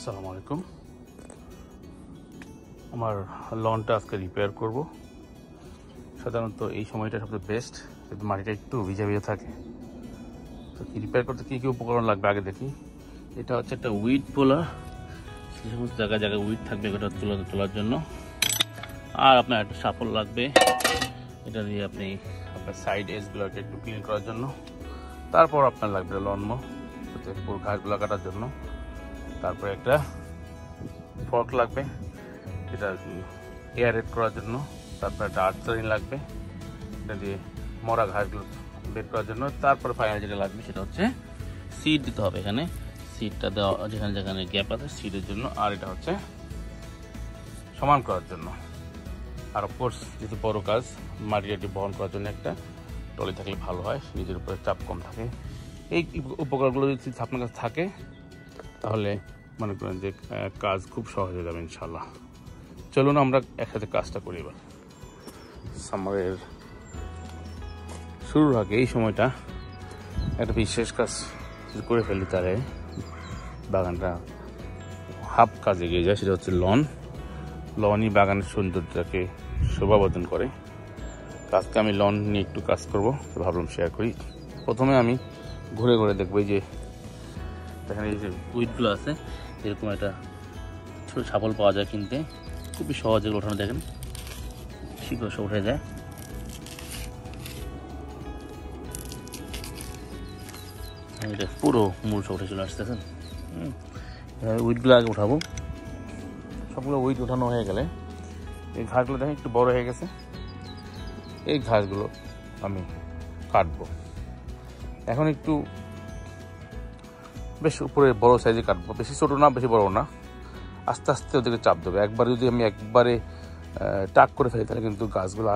আসসালামু আলাইকুম। আমার লনটা আজকে রিপেয়ার করব। সাধারণত এই সময়টা সবচেয়ে বেস্ট, কিন্তু মাটিটা একটু ভিজা ভিজা থাকে। তো রিপেয়ার করতে কী কী উপকরণ লাগবে আগে দেখি। এটা হচ্ছে একটা উইড পোলার, যে সমস্ত জায়গায় জায়গায় উইড থাকবে এটা তোলার জন্য। আর আপনার একটা শাফল লাগবে, এটা দিয়ে আপনি আপনার সাইড এজগুলোকে একটু ক্লিন করার জন্য। তারপর আপনার লাগবে লনমো, পুরো ঘাসগুলো কাটার জন্য। তারপরে একটা ফর্ক লাগবে, এটা এয়ারেট করার জন্য। তারপরে একটা আর্চারিন লাগবে, এটা দিয়ে মরা ঘাসগুলো বের করার জন্য। তারপরে ফাইনাল যেটা লাগবে সেটা হচ্ছে সিড দিতে হবে। এখানে সিডটা দেওয়া, যেখানে যেখানে গ্যাপ আছে সিডের জন্য। আর এটা হচ্ছে সমান করার জন্য। আর অফকোর্স যেহেতু বড় কাজ, মাটিটি বহন করার জন্য একটা ট্রলি থাকলে ভালো হয়, নিজের উপরে চাপ কম থাকে। এই উপকরণগুলো যদি আপনার কাছে থাকে তাহলে মনে করেন যে কাজ খুব সহজ হয়ে যাবে ইনশাল্লাহ। চলুন আমরা একসাথে কাজটা করি। এবার সামারের শুরুর আগে এই সময়টা একটা বিশেষ কাজ করে ফেলি, তাহলে বাগানটা হাফ কাজ এগিয়ে যায়। সেটা হচ্ছে লনই বাগানের সৌন্দর্যটাকে শোভাবর্ধন করে। আজকে আমি লন নিয়ে একটু কাজ করবো, ভাবলাম শেয়ার করি। প্রথমে আমি ঘুরে ঘুরে দেখবো যে এখানে এই যে উইডগুলো আছে, এরকম একটা ছোটো ছাগল পাওয়া যায় কিনতে, খুবই সহজে ওঠানো। দেখেন শীঘ্র সে উঠে যায়। এটা পুরো মূল সে উঠে চলে আসতেছেন। উইডগুলো আগে উঠাবো। সবগুলো উইড উঠানো হয়ে গেলে এই ঘাসগুলো দেখেন একটু বড় হয়ে গেছে, এই ঘাসগুলো আমি কাটবো। এখন একটু বেশ উপরে বড় সাইজে কাটবো, বেশি ছোটো না বেশি বড় না, আস্তে আস্তে ওদেরকে চাপ দেবে। একবার যদি আমি একবারে টাক করে ফেলি তাহলে কিন্তু গাছগুলা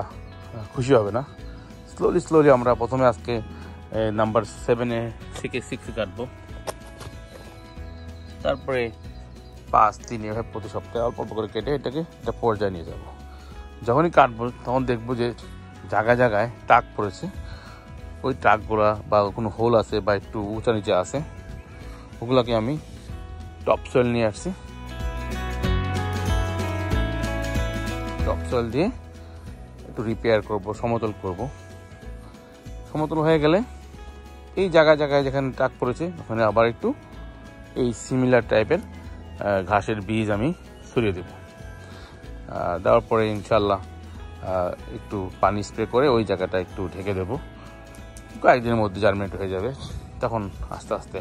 খুশি হবে না। স্লোলি আমরা প্রথমে আজকে নাম্বার 7 থেকে 6 কাটবো, তারপরে 5, 3 এভাবে প্রতি সপ্তাহে অল্প অল্প করে কেটে এটাকে একটা পর্যায়ে নিয়ে যাব। যখনই কাটবো তখন দেখবো যে জায়গায় জায়গায় টাক পড়েছে। ওই টাকগুলা বা কোনো হোল আছে বা একটু উঁচা নিচে আছে, ওগুলোকে আমি টপ সয়েল নিয়ে আসছি। টপ সয়েল দিয়ে একটু রিপেয়ার করব, সমতল করব। সমতল হয়ে গেলে এই জায়গায় জায়গায় যেখানে টাক পড়েছে ওখানে আবার একটু এই সিমিলার টাইপের ঘাসের বীজ আমি ছড়িয়ে দেব। দেওয়ার পরে ইনশাল্লাহ একটু পানি স্প্রে করে ওই জায়গাটা একটু ঢেকে দেবো। কয়েকদিনের মধ্যে জার্মিনেট হয়ে যাবে। তখন আস্তে আস্তে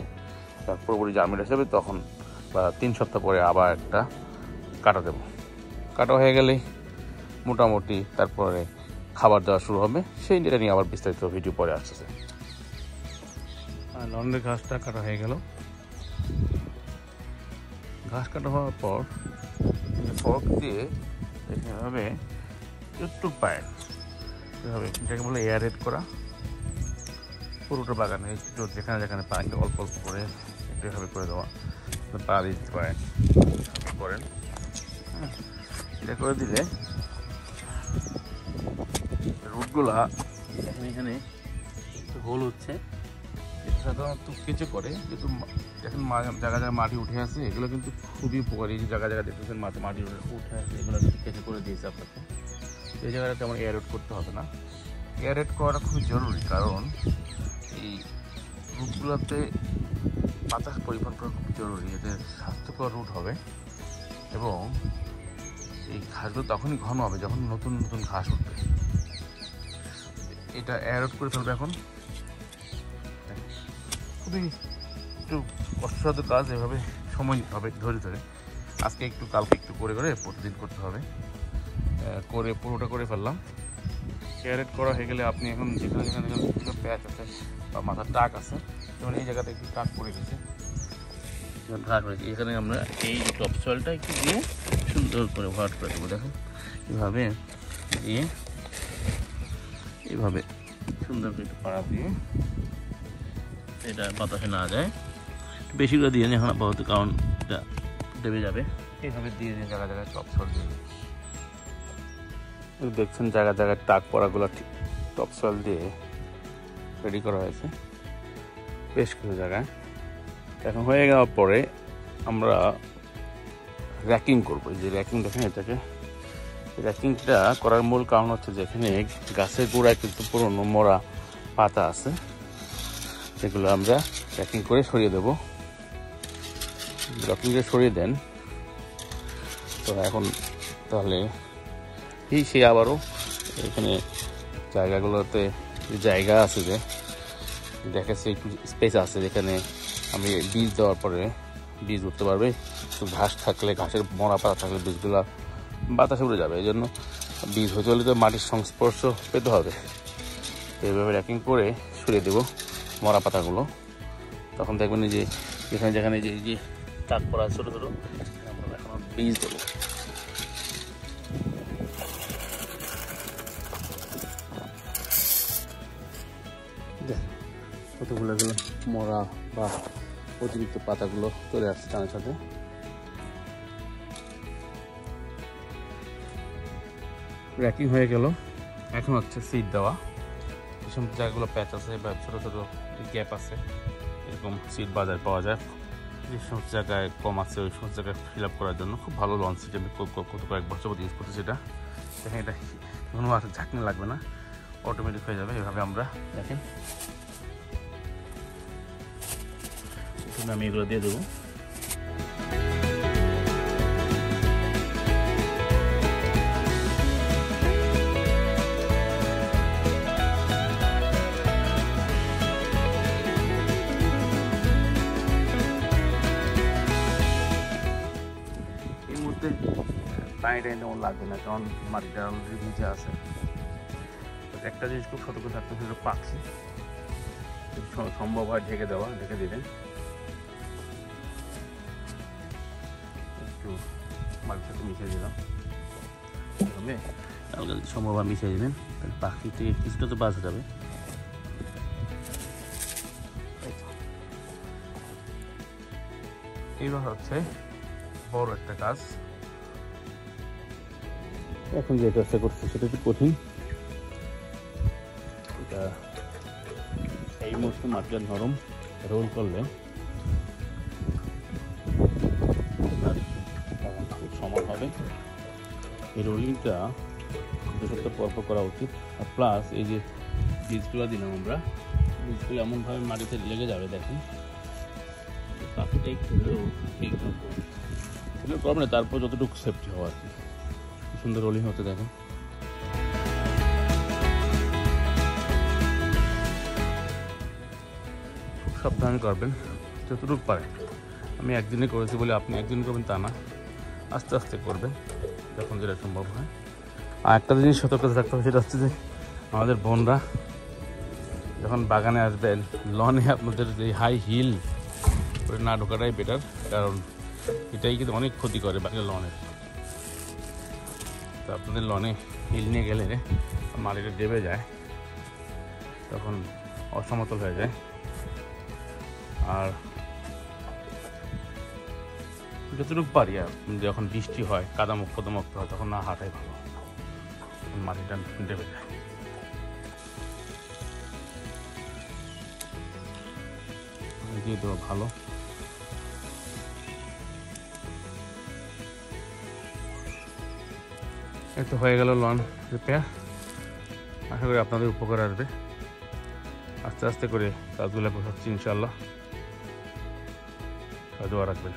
পুরোপুরি জার্মিনেট হয়ে যাবে, তখন বা 3 সপ্তাহ পরে আবার একটা কাটা দেবো। কাটা হয়ে গেলেই মোটামুটি তারপরে খাবার দেওয়া শুরু হবে। সেই যেটা নিয়ে আবার বিস্তারিত ভিডিও পরে আসছে। লন্ডনের ঘাসটা কাটা হয়ে গেল। ঘাস কাটা হওয়ার পর ফর্ক দিয়ে এভাবে একটু পায়, এভাবে এটাকে বলে এয়ারেট করা। পুরোটা বাগানে একটু যেখানে যেখানে পানি অল্প অল্প করে একটু এভাবে করে দেওয়া, পা দিতে পারেন করেন। হ্যাঁ, এটা করে দিলে রুটগুলা এখানে একটু গোল হচ্ছে। এটা সাধারণত কেঁচে করে, যেহেতু এখন জায়গা জায়গায় মাটি উঠে আছে, এগুলো কিন্তু খুবই উপকারী। জায়গা জায়গায় দেখতেছেন মাটি উঠে আছে, এগুলো কিন্তু কেঁচে করে দিয়েছে আপনাকে। এই জায়গাটা তেমন এয়ারেট করতে হবে না। এয়ারেট করাটা খুবই জরুরি, কারণ এই রুটগুলোতে বাতাস পরিবহন করা খুব জরুরি। এদের স্বাস্থ্যকর রুট হবে এবং এই ঘাসগুলো তখনই ঘন হবে যখন নতুন নতুন ঘাস উঠবে। এটা এয়ারেট করে ফেলবে। এখন খুবই একটু কষ্টসাধ্য কাজ, এভাবে সময় নিতে হবে ধরে ধরে। আজকে একটু কালকে একটু করে করে প্রতিদিন করতে হবে। করে পুরোটা করে ফেললাম। এয়ারেট করা হয়ে গেলে আপনি এখন যেখানে যেখানে প্যাচ আছে বা মাথার টাক আছে, যেমন এই জায়গাতে একটু টাক পড়ে গেছে, ঘাস হয়েছে, এখানে আমরা এই টপ সয়েলটা একটু দিয়ে সুন্দর করে ভরাট করে দেবো। দেখেন এভাবে দিয়ে এইভাবে সুন্দর করে একটু পাড়া দিয়ে এটা বাতাসে না যায়, বেশি করে দিয়ে এখন আপাতত, কারণ এটা দেবে যাবে। এইভাবে দিয়ে দিয়ে জায়গায় জায়গায় টপ সয়েল দিয়ে দেখছেন জায়গায় জায়গায় টাক পড়াগুলো ঠিক টপ সয়েল দিয়ে রেডি করা হয়েছে বেশ কিছু জায়গায়। এখন হয়ে যাওয়ার পরে আমরা র্যাকিং করবো। এই যে র্যাকিং দেখেন, এটাকে র্যাকিংটা করার মূল কারণ হচ্ছে যে এখানে গাছের গোড়ায় কিন্তু পুরনো মরা পাতা আছে, সেগুলো আমরা র্যাকিং করে সরিয়ে দেবো। র্যাকিং করে সরিয়ে দেন তো এখন তাহলে সে আবারও এখানে জায়গাগুলোতে জায়গা আছে, যে দেখাচ্ছে একটু স্পেস আছে যেখানে আমি বীজ দেওয়ার পরে বীজ উঠতে পারবে। তো ঘাস থাকলে, ঘাসের মরা পাতা থাকলে বীজগুলো বাতাসে উড়ে যাবে। এই জন্য বীজ হতে হলে তো মাটির সংস্পর্শ পেতে হবে। এইভাবে র্যাকিং করে সরিয়ে দেবো মরা পাতাগুলো। তখন দেখবেন যে যেখানে যেখানে যে এই যে টাক পড়া ছোটো ছোটো, আমরা এখন বীজ দেবো। কতগুলো এগুলো মরা বা অতিরিক্ত পাতাগুলো চলে আসছে টানের সাথে। র্যাকিং হয়ে গেল, এখন হচ্ছে সিড দেওয়া। এই সমস্ত জায়গাগুলো প্যাচ আছে বা ছোটো ছোটো গ্যাপ আছে, এরকম সিড বাজারে পাওয়া যায়। যে সমস্ত জায়গায় কম আছে ওই সমস্ত জায়গায় ফিল আপ করার জন্য খুব ভালো লঞ্চ সিট। আমি কত কয়েক বছর ইউজ করতেছি সেটা। দেখেন এটা কোনো আর ঝাঁকনি লাগবে না, অটোমেটিক হয়ে যাবে। এভাবে আমরা দেখেন আমি এগুলো দিয়ে দেবো। এই মুহূর্তে পানিটা তেমন লাগবে না, কারণ মাটিটা অলরেডি ভিজে আছে। একটা জিনিস খুব সতর্ক থাকতে হবে, পাখি সম্ভব হয় ঢেকে দেওয়া, ঢেকে দেবেন। একটু মাটির সাথে মিশিয়ে দিলাম, সম্ভব হয় মিশিয়ে দেবেন, তাহলে পাখি থেকে কিছুটা তো বাঁচা যাবে। এইবার হচ্ছে বড় একটা কাজ। এখন যে কাজটা করছি সেটা একটু কঠিন। এটা এই মুহূর্তে মাটিটা নরম, রোল করলে খুব সমান হবে। এই রোলিংটা 2 সপ্তাহ পর করা উচিত। আর প্লাস এই যে বীজগুলো দিলাম আমরা, বীজগুলো এমনভাবে মাটিতে লেগে যাবে, দেখেন পাখিটা একটু করবে না, তারপর যতটুকু সেফটি হওয়া আর কি। সুন্দর রোলিং হতে দেখেন। খুব সাবধানে করবেন যতটুকু পারেন। আমি একদিনে করেছি বলে আপনি একদিন করবেন তা না, আস্তে আস্তে করবেন যখন যেটা সম্ভব হয়। আর একটা জিনিস সতর্কতা থাকতে হবে, সেটা হচ্ছে যে আমাদের বোনরা যখন বাগানে আসবেন, লনে আপনাদের যে হাই হিল করে না ঢোকাটাই বেটার, কারণ এটাই কিন্তু অনেক ক্ষতি করে বাকি লনের। তো আপনাদের লনে হিল নিয়ে গেলে মাটিটা দেবে যায়, তখন অসমতল হয়ে যায়। আর যতটুকু পারি যখন বৃষ্টি হয়, কাদামুক্ত হয়, তখন না হাঁটাই ভালো, মাটিটা দেবে যায়। দিয়ে দেওয়া ভালো। এই তো হয়ে গেল লন রিপেয়ার। আশা করি আপনাদের উপকার আসবে। আস্তে আস্তে করে কাজগুলো গোছাচ্ছি ইনশাল্লাহ, দোয়া রাখবেন।